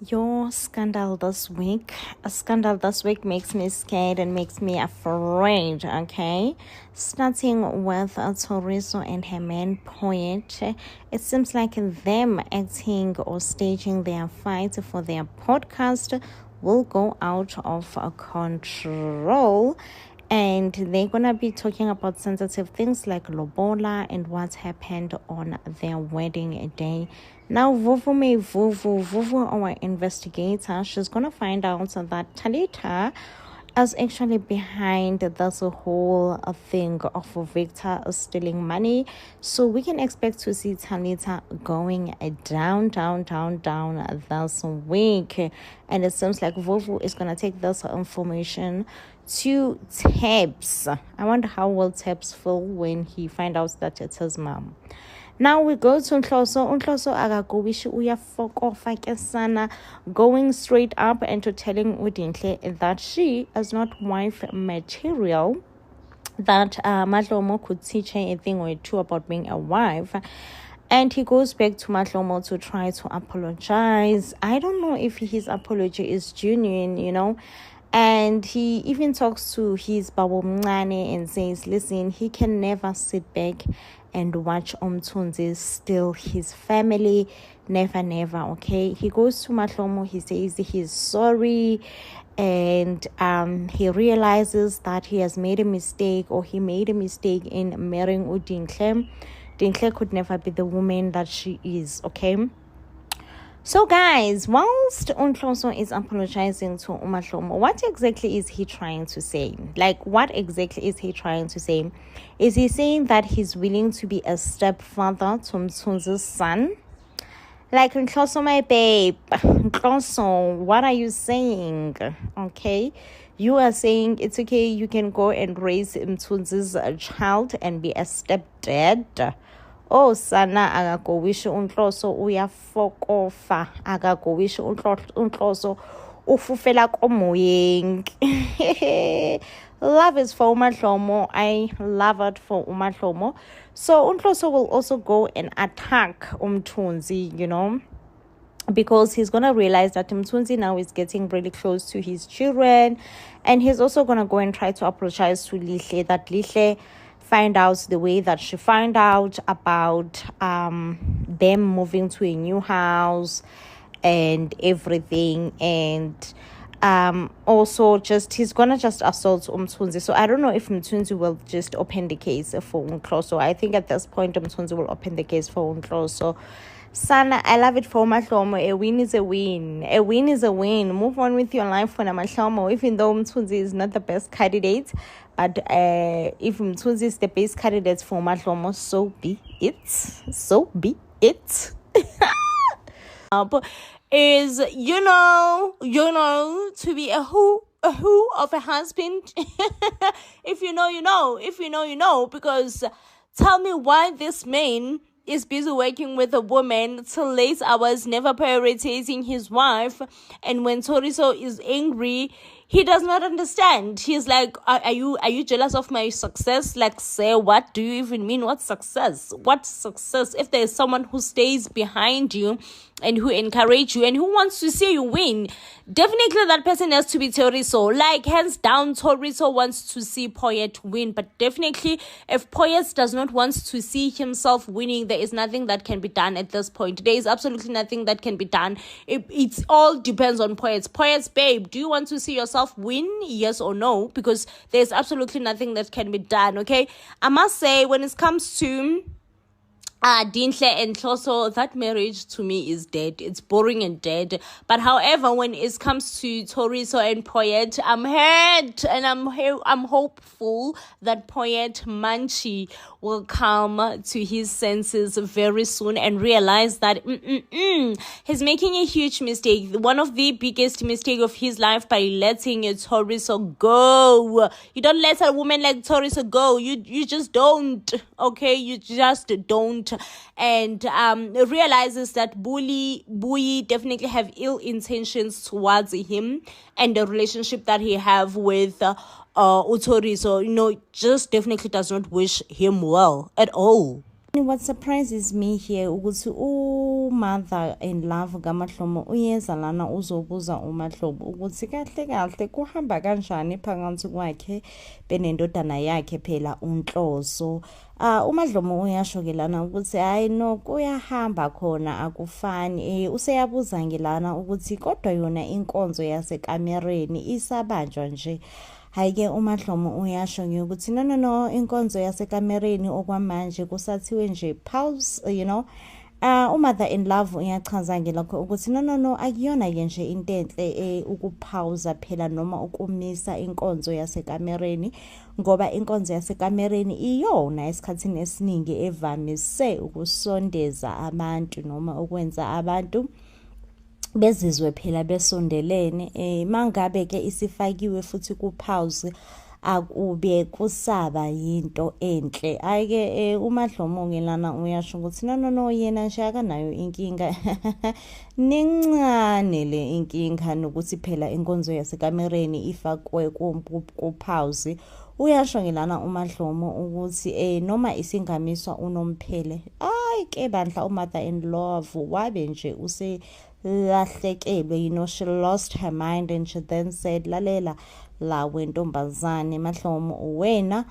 Your scandal this week. A scandal this week makes me scared and makes me afraid, okay? Starting with Toriso and her main Poet. It seems like them acting or staging their fight for their podcast will go out of control. And they're going to be talking about sensitive things like lobola and what happened on their wedding day. Now, Vuvu, our investigator, she's going to find out that Talita is actually behind this whole thing of Victor stealing money. So we can expect to see Talita going down this week. And it seems like Vuvu is going to take this information to Tabs. I wonder how will Tabs feel when he find out that it's his mom. Now we go to Nhloso. Nhloso akagobishi uyafokofa kesana, going straight up and to telling Udinhle that she is not wife material, that Matlomo could teach her a thing or two about being a wife. And he goes back to Matlomo to try to apologize. I don't know if his apology is genuine, And he even talks to his Babo Mngane and says, listen, he can never sit back and watch Umthunzi steal his family. Never, okay? He goes to Matlomo, he says he's sorry, and he realizes that he has made a mistake, or he made a mistake in marrying Udinhle. Dinhle could never be the woman that she is, okay? So guys, whilst Nhloso is apologizing to Umatlomo, what exactly is he trying to say? Like, what exactly is he trying to say? Is he saying that he's willing to be a stepfather to Mthunzi's son? Like, Nhloso, my babe, Nhloso, what are you saying? Okay, you are saying it's okay, you can go and raise Mthunzi's child and be a stepdad. Oh, sana akagowishi Nhloso uyafokofa, akagowishi Nhloso ufufela komoyeng. Love is for Umatlomo. I love it for Umatlomo. So Nhloso will also go and attack Umthunzi, because he's going to realize that Mthunzi now is getting really close to his children, and he's also going to go and try to apologize to Lihle, that Lihle find out the way that she found out about them moving to a new house and everything, and also just he's gonna just assault Umthunzi. So I don't know if Mthunzi will just open the case for Nhloso. I think at this point Mthunzi will open the case for Nhloso. Sana, I love it for Mahlomo. A win is a win. A win is a win. Move on with your life for Mahlomo. Even though Mthunzi is not the best candidate, but if Mthunzi is the best candidate for Mahlomo, so be it. So be it. Is to be a who of a husband. If you know, you know. If you know, you know. Because tell me why this man is busy working with a woman till late hours, never prioritizing his wife, and when Toriso is angry, he does not understand. He's like, are you jealous of my success? Like, say, what do you even mean? What success? What success? If there's someone who stays behind you and who encourage you and who wants to see you win, definitely that person has to be Toriso. Like, hands down, Toriso wants to see Poet win. But definitely, if Poet does not want to see himself winning, there is nothing that can be done at this point. There is absolutely nothing that can be done. It all depends on Poet. Poet's babe, do you want to see yourself win? Yes or no? Because there's absolutely nothing that can be done, okay? I must say, when it comes to Dinhle and Nhloso, that marriage to me is dead. It's boring and dead. But however, when it comes to Toriso and Poet, I'm hurt and I'm hopeful that Poet Manchi will come to his senses very soon and realize that he's making a huge mistake. One of the biggest mistake of his life by letting Toriso go. You don't let a woman like Toriso go. You just don't. Okay, you just don't. And realizes that Bui definitely have ill intentions towards him and the relationship that he have with Utoriso, just definitely does not wish him well at all. What surprises me here ukuthi mother in love kaMahlomo uyeza lana uzobuza uMahlomo ukuthi kahle kahle kuhamba kanjani phakathi kwakhe benendodana yakhe phela uNhloso. uMahlomo uyasho ke lana ukuthi hayi no kuyahamba khona akufani. Useyabuza ngilana ukuthi kodwa yona inkonzo yasekamereni isabanjwa nje. Hayi-ke uMahlomo uyasho ukuthi no inkonzo yasekamereni okwamanje kusathiwe nje pause, umother in love uyachaza ngelakho ukuthi no akuyona nje into enhle ukupauza phela noma ukumisa inkonzo yasekamereni, ngoba inkonzo yasekamereni iyona esikhathini esiningi evamise ukusondeza abantu noma ukwenza abantu bezizwe phela besondelene. Mangabe ke isifakiwe futhi kupause akube kusaba yinto enhle. Ayike uMahlomo ngelana uyasho ukuthi no yena nje akanayo inkinga nincane le inkinga nokuthi phela inkonzo yasekamereni ifakwe kupause. Uyasho ngelana uMahlomo ukuthi noma isingamiswa unomphele ke bandla umother in love wabe nje lahlekelwe, she lost her mind and she then said lalela la wentombazane Mahlomo wena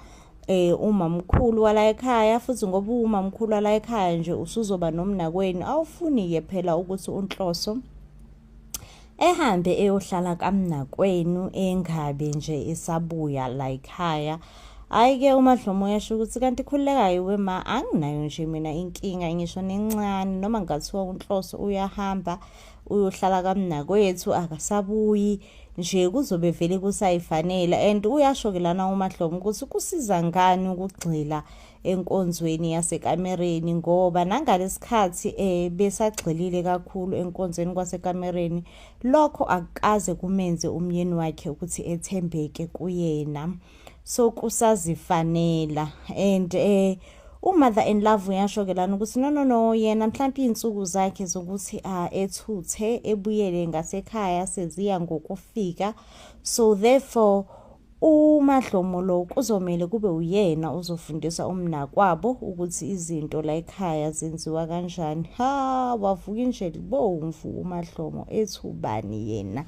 umamkhulu wala ekhaya, futhi ngoba umamkhulu wala ekhaya nje usuzoba nomnakweni awufuni ke phela ukuthi uNhloso ehambe eyohlala kamnakwenu engabe nje esabuya la ekhaya. Ayike uMahlomo yasho ukuthi kanti khulekayo wema anginayo nje mina inkinga ngisho nencane noma ngathiwa uNhloso uyahamba uyohlala kamnakwethu akasabuyi nje kuzobe vele kusayifanele. And uyasho ke lana uMahlomo ukuthi kusiza ngani ukugxila enkonzweni yasekamereni ngoba nangalesikhathi besagxilile kakhulu enkonzweni kwasekamereni lokho akukaze kumenze umyeni wakhe ukuthi ethembeke kuyena, so kusazifanela. And umother in love uyasho ke lana ukuthi no yena mhlawumbe insuku zakhe zokuthi ethuthe ebuyele ngasekhaya seziya ngokufika, so therefore uMahlomo lo kuzomela kube uyena uzofundisa umnakwabo ukuthi izinto la ekhaya zenziwa kanjani. Wavuka nje libomvu uMahlomo ethubani yena,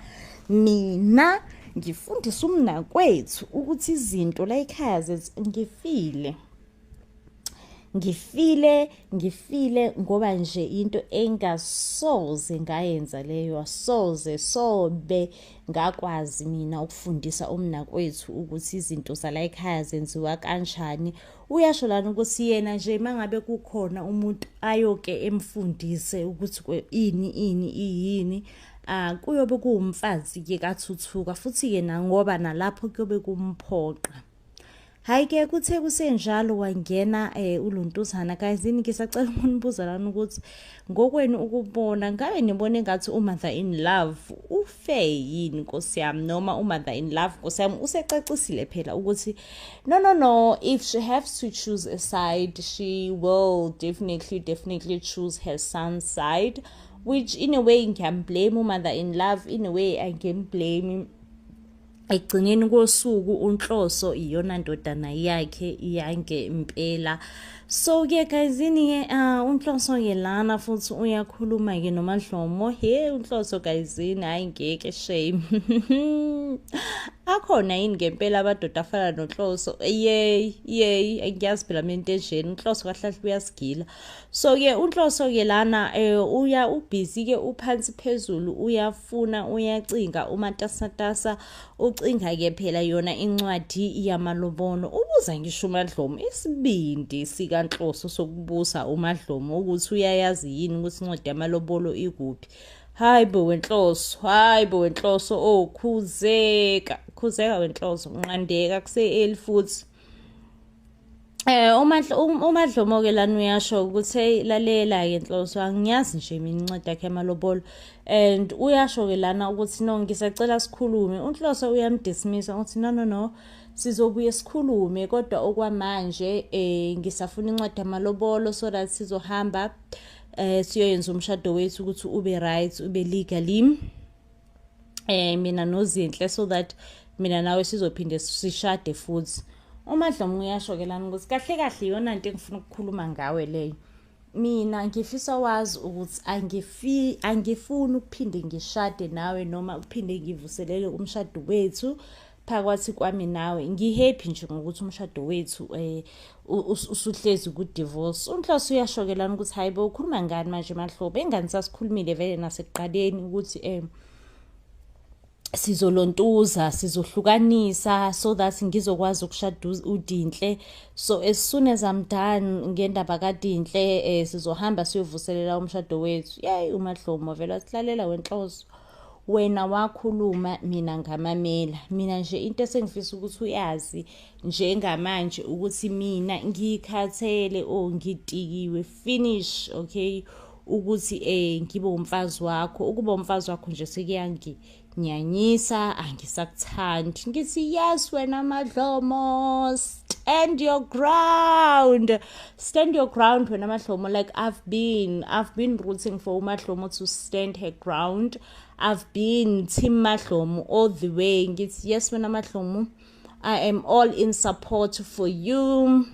mina ngifundisa umnakwethu ukuthi izinto la ekhaya ngifile ngoba nje into engasoze ngayenza leyo, sobe ngakwazi mina ukufundisa umnakwethu ukuthi izinto zala ekhaya zenziwa kanjani. Uyasho lana ukuthi yena nje mangabe kukhona umuntu ayoke emfundise ukuthi ini kuyobe kuwumfazi ke kaThuthuka, futhi yena ngoba nalapho kuyobe kumphoqa. Hayi-ke kuthe kusenjalo wangena uLuntuzana. Kayizini ngisacela ukunibuza lana ukuthi ngokwenu ukubona ngabe nibone ngathi umother in love ufe yini Nkosi yami, noma umother in love Nkosi yami usecacisile phela ukuthi no if she has to choose a side she will definitely choose her son's side, which in a way ngiyamblame umother in love, in a way I can blame ekugcineni kosuku uNhloso iyona ndodana yakhe iyange impela. So ke kayizini uNhloso yelana futhi uyakhuluma ke noMahlomo. uNhloso kayizini hayi ngeke shame akhona yini ngempela abadoda afana noNhloso? Ngiyazi phela mina into enjeni uNhloso kahle uyasigila. So ke uNhloso ke lana ubusy ke uphansi phezulu uyafuna uyacinga umatasatasa ucinga ke phela yona incwadi yamalobolo. Ubuza ngisho uMahlomo isibindi sikaNhloso sokubusa uMahlomo ukuthi uyayazi yini ukuthi incwadi yamalobolo ikuphi. Hayi bo weNhloso khuzeka weNhloso unqandeka kuse futhi. uMahlomo ke lana uyasho ukuthi lalela ke Nhloso angiyazi nje mina incwadi yakhe yamalobolo, and uyasho ke lana ukuthi no ngisacela sikhulume. uNhloso uyamdismissa uthi no sizobuye sikhulume kodwa okwamanje ngisafuna incwadi yamalobolo so that sizohamba siyoyenza umshado wethu ukuthi ube right, ube legally mina noZinhle, so that mina nawe sizophinde sishade futhi. uMadlomo uyashokelana ukuthi kahle kahle iyona into engifuna ukukhuluma ngawe leyo. Mina ngifisa wazi ukuthi angifuni ukuphinde ngishade nawe noma ukuphinde ngivuselele umshado wethu phakathi kwami nawe. Ngihappy nje ngokuthi umshado wethu usuhlezi ku divorce. uNhloso uyashokelana ukuthi hayibo ukhuluma ngani manje Mahlobo, engani sasikhulumile vele nasekuqaleni ukuthi sizolontuza sizohlukanisa so that ngizokwazi ukushada uDinhle. So as soon as I'm done ngendaba kaDinhle sizohamba siyovuselela umshado wethu. uMahlomo vele asihlalela wenhloso, wena wakhuluma mina ngamamela. Mina nje into esengifisa ukuthi uyazi njengamanje ukuthi mina ngikhathele ngitikiwe finish, okay, ukuthi ngibe umfazi wakho. Ukuba umfazi wakho nje sekuyanginyanyisa, angisakuthandi. Ngithi yes wena Madlomo, stand your ground wena Madlomo. Like I've been rooting for Madlomo to stand her ground. I've been team Madlomo all the way. Ngithi yes wena Madlomo, I am all in support for you.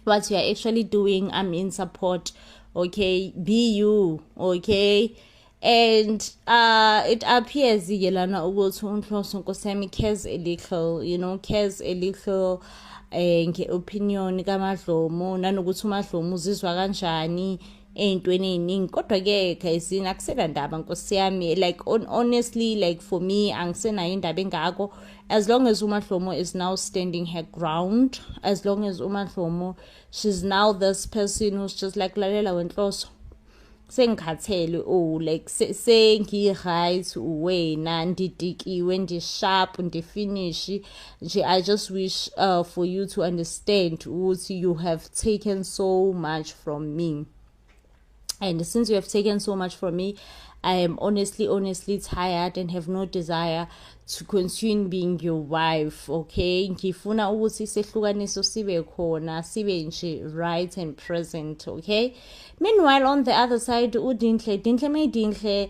What you are actually doing, I'm in support. Okay, be you, okay. And it appears yelana ukuthi uNhloso Nkosami cares a little, cares a little nge-opinion kaMadlomo, nanokuthi uMadlomo uzizwa kanjani ey'ntweni ey'ningi. Kodwa-ke guysini akusena ndaba Nkosi yami, like honestly, like for me angisenayo indaba engako, as long as uMadlomo is now standing her ground, as long as uMadlomo, she's now this person who's just like lalela wenhloso sengikhathele like sengi-right wena ndidikiwe ndi-sharp ndi-finish nje. I just wish for you to understand ukuthi you have taken so much from me, and since you have taken so much from me, I am honestly tired and have no desire to continue being your wife, okay. Ngifuna ukuthi sehlukaniso sibe khona, sibe nje right and present, okay. Meanwhile on the other side Dinhle,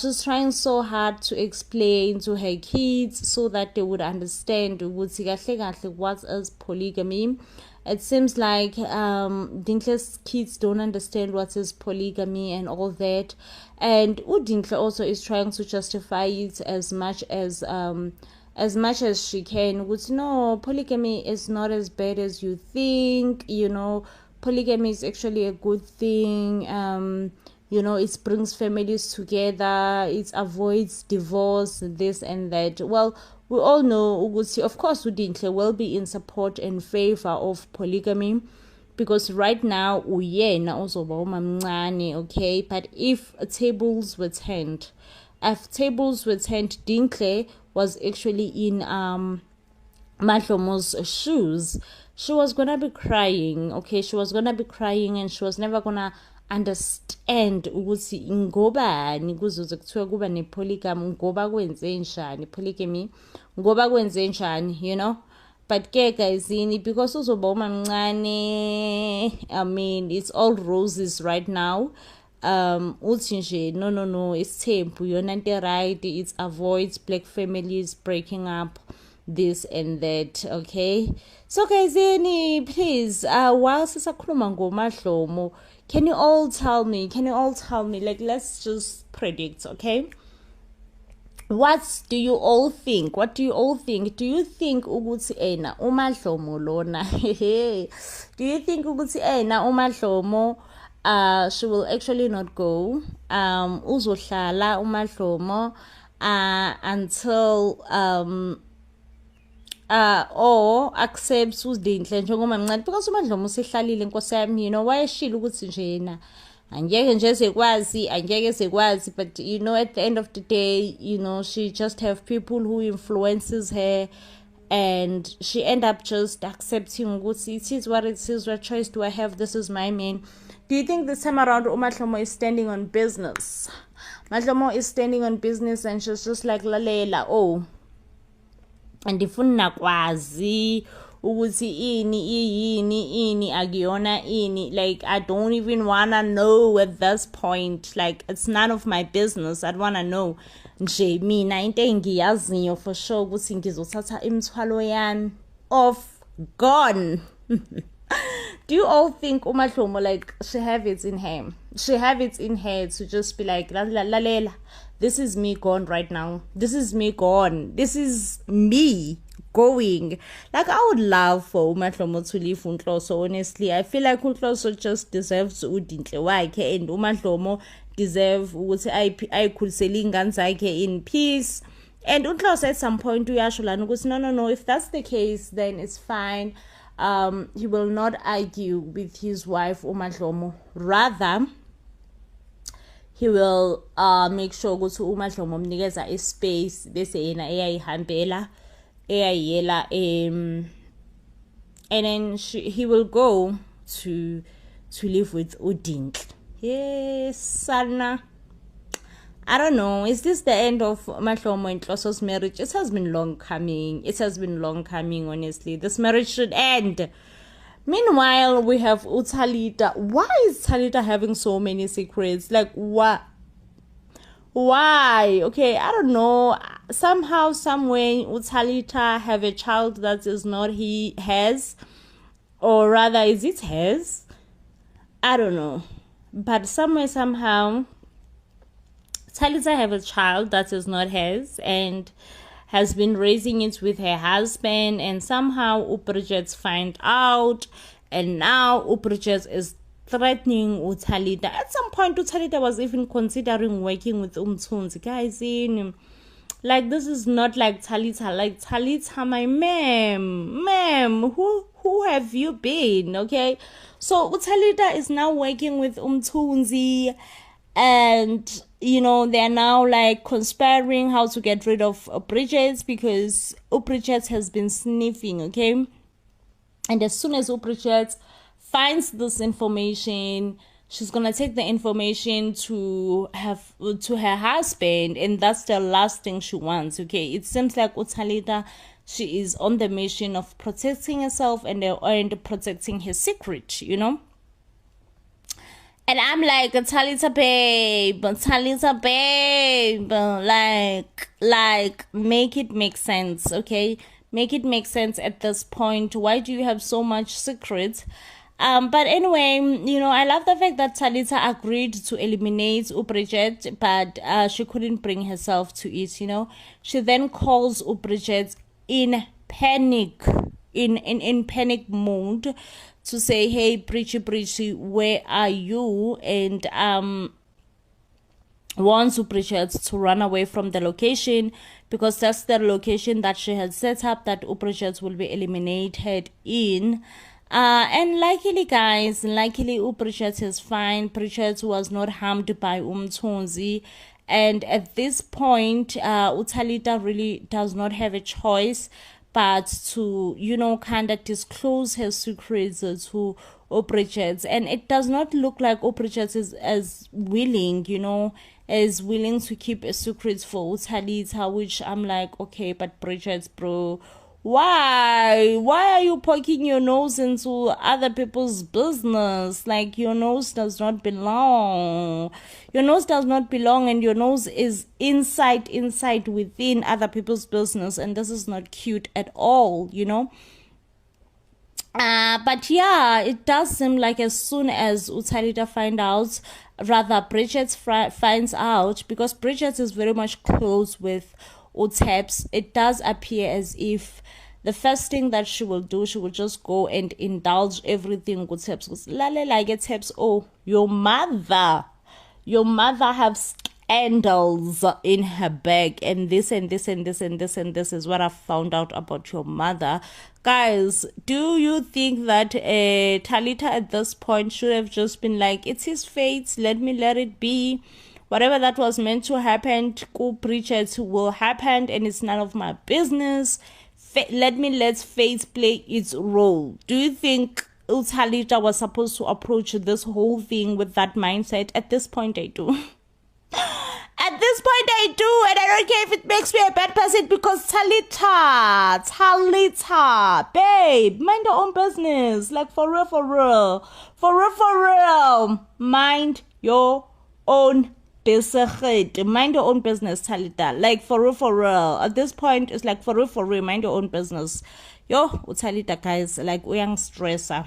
she's trying so hard to explain to her kids so that they would understand ukuthi kahle kahle what is polygamy. It seems like Dinhle's kids don't understand what is polygamy and all that, and Dinhle also is trying to justify it as much as she can. Which no, polygamy is not as bad as you think. Polygamy is actually a good thing. It brings families together. It avoids divorce, this and that. Well, we all know, of course, Dinhle will be in support and favor of polygamy because right now, okay. But if tables were turned, Dinhle was actually in Madlomo's shoes, she was gonna be crying, okay. She was gonna be crying, and she was never gonna understand ukuthi ngobani kuzoze kuthiwa kuba nepolygamy, ngoba kwenze njani polygamy, ngoba kwenze njani, but ke guysini, because uzoba umamncane, I mean it's all roses right now. Uthi nje no, it's temple, yona into right, it avoids black families breaking up, this and that, okay. So guysini, please, while sisakhuluma ngoMadlomo, can you all tell me, like, let's just predict, okay? What do you all think? Do you think ukuthi uMadlomo lona do you think ukuthi uMadlomo she will actually not go uzohlala uMadlomo until or accepts uDinhle njengomamncane, because uMadlomo usehlalile Nkosi yami, wayeshilo ukuthi nje yena angeke nje sekwazi, but at the end of the day, she just have people who influences her, and she end up just accepting ukuthi it is what it is, what choice do I have, this is my man. Do you think this time around uMadlomo is standing on business? Madlomo is standing on business, and she's just like lalela, andifuna kwazi ukuthi ini akuyona ini, like I don't even wanna know at this point, like it's none of my business. I don't wanna know. Nje mina into engiyaziyo for sure ukuthi ngizothatha imithwalo yami off gone. Do you all think uMahlomo, like, she have it in her? She have it in her to just be like, Lalela, this is me gone right now. This is me gone. This is me going. Like, I would love for uMahlomo to leave uNhloso. Honestly, I feel like uNhloso just deserves udinhle wakhe, and uMahlomo deserve ukuthi ayikhulisele ingane zakhe in peace. And uNhloso at some point uyasho lana ukuthi no, if that's the case, then it's fine. He will not argue with his wife uMahlomo. Rather, he will make sure ukuthi uMahlomo umnikeza ispace bese yena eyayihambela eyayela and then he will go to live with uDinhle. Yes, Sana. I don't know. Is this the end of Mahlomo and Nhloso's marriage? It has been long coming. Honestly. This marriage should end. Meanwhile, we have uThalita. Why is Thalita having so many secrets? Like, what? Why? Okay, I don't know. Somehow, someway, uThalita have a child that is not his. Or rather, is it his? I don't know. But somehow, Thalita have a child that is not hers and has been raising it with her husband, and somehow uBridget find out, and now uBridget is threatening uThalita. At some point, uThalita was even considering working with Mthunzi. Guys, like, this is not like Thalita. Like, Thalita, my ma'am, who have you been? Okay, so uThalita is now working with Mthunzi, and they're now like conspiring how to get rid of Bridget, because Bridget has been sniffing, okay? And as soon as Bridget finds this information, she's gonna take the information to her husband, and that's the last thing she wants, okay? It seems like uThalita, she is on the mission of protecting herself and protecting her secret, And I'm like, Thalita babe, like, make it make sense, okay? Make it make sense at this point. Why do you have so much secrets? But anyway, I love the fact that Thalita agreed to eliminate uBridget, but she couldn't bring herself to it, She then calls uBridget in panic, in panic mode, to say, hey, Bridget, where are you? And wants Bridget to run away from the location, because that's the location that she had set up that Bridget will be eliminated in. And luckily, guys, Bridget is fine. Bridget was not harmed by Mthunzi. And at this point, uThalita really does not have a choice but to, kind of disclose her secrets to Bridget. And it does not look like Bridget is as willing, to keep a secret for uThalita, which I'm like, okay, but Bridget, bro, why are you poking your nose into other people's business? Like, your nose does not belong. And your nose is inside within other people's business, and this is not cute at all, But yeah, it does seem like as soon as uThalita Bridget finds out, because Bridget is very much close with uThabs, it does appear as if the first thing that she will do, she will just go and indulge everything with uThabs. Like, uThabs, oh, your mother have scandals in her bag, and this is what I found out about your mother. Guys, do you think that Thalita at this point should have just been like, it's his fate, let it be? Whatever that was meant to happen to Bridget will happen, and it's none of my business. Let fate play its role. Do you think uThalita was supposed to approach this whole thing with that mindset? At this point, I do. At this point, I do, and I don't care if it makes me a bad person, because Thalita, babe, mind your own business. Like, for real. Mind your own business. Mind your own business, Thalita. Like, for real. At this point, it's like, for real, mind your own business. yo uThalita guys like uyangistressa.